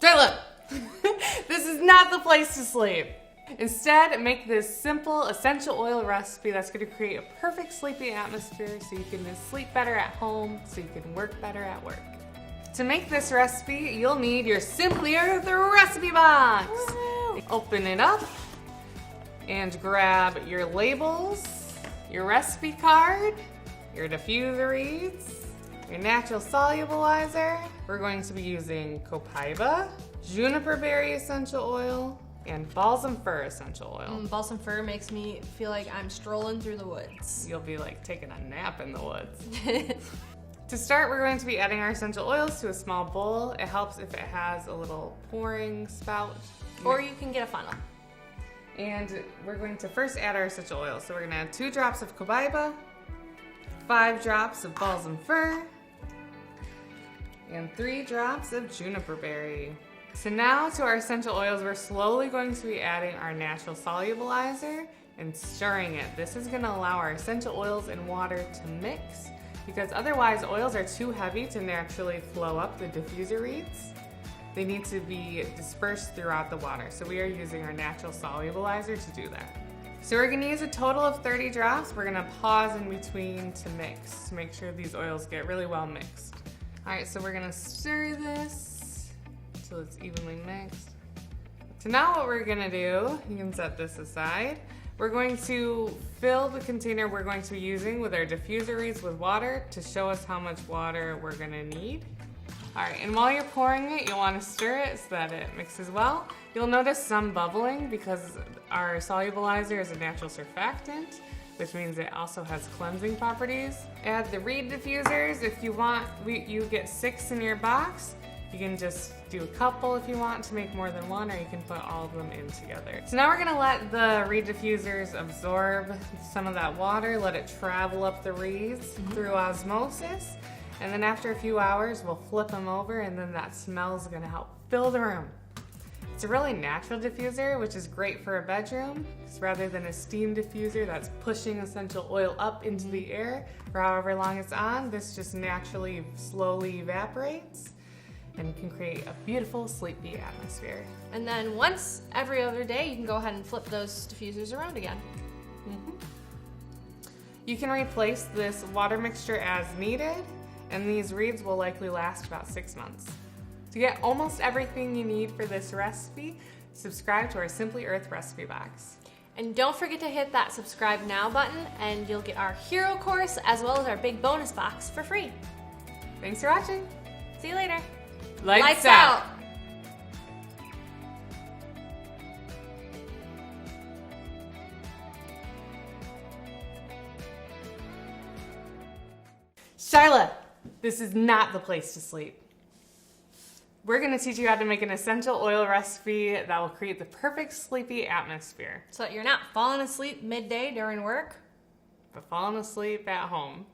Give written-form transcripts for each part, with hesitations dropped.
Charlotte, this is not the place to sleep. Instead, make this simple essential oil recipe that's going to create a perfect sleepy atmosphere so you can sleep better at home, so you can work better at work. To make this recipe, you'll need your Simply Earth recipe box. Woo! Open it up and grab your labels, your recipe card, your diffuser reeds, your natural solubilizer. We're going to be using copaiba, juniper berry essential oil, and balsam fir essential oil. Balsam fir makes me feel like I'm strolling through the woods. You'll be like taking a nap in the woods. To start, we're going to be adding our essential oils to a small bowl. It helps if it has a little pouring spout. Or you can get a funnel. And we're going to first add our essential oils. So we're going to add 2 drops of copaiba, 5 drops of balsam fir, and 3 drops of juniper berry. So now to our essential oils, we're slowly going to be adding our natural solubilizer and stirring it. This is going to allow our essential oils and water to mix, because otherwise oils are too heavy to naturally flow up the diffuser reeds. They need to be dispersed throughout the water. So we are using our natural solubilizer to do that. So we're going to use a total of 30 drops. We're going to pause in between to mix, to make sure these oils get really well mixed. All right, so we're going to stir this until it's evenly mixed. So now what we're gonna do, you can set this aside. We're going to fill the container we're going to be using with our diffuser reeds with water to show us how much water we're gonna need. All right, and while you're pouring it, you'll wanna stir it so that it mixes well. You'll notice some bubbling because our solubilizer is a natural surfactant, which means it also has cleansing properties. Add the reed diffusers. If you want, you get 6 in your box. You can just do a couple if you want to make more than one, or you can put all of them in together. So now we're gonna let the reed diffusers absorb some of that water, let it travel up the reeds through osmosis, and then after a few hours, we'll flip them over, and then that smell is gonna help fill the room. It's a really natural diffuser, which is great for a bedroom, because rather than a steam diffuser that's pushing essential oil up into the air for however long it's on, this just naturally, slowly evaporates and can create a beautiful, sleepy atmosphere. And then once every other day, you can go ahead and flip those diffusers around again. You can replace this water mixture as needed, and these reeds will likely last about 6 months. To get almost everything you need for this recipe, subscribe to our Simply Earth recipe box. And don't forget to hit that subscribe now button, and you'll get our hero course as well as our big bonus box for free. Thanks for watching. See you later. Lights out. Charlotte, this is not the place to sleep. We're going to teach you how to make an essential oil recipe that will create the perfect sleepy atmosphere. So that you're not falling asleep midday during work, but falling asleep at home.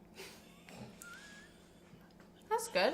That's good.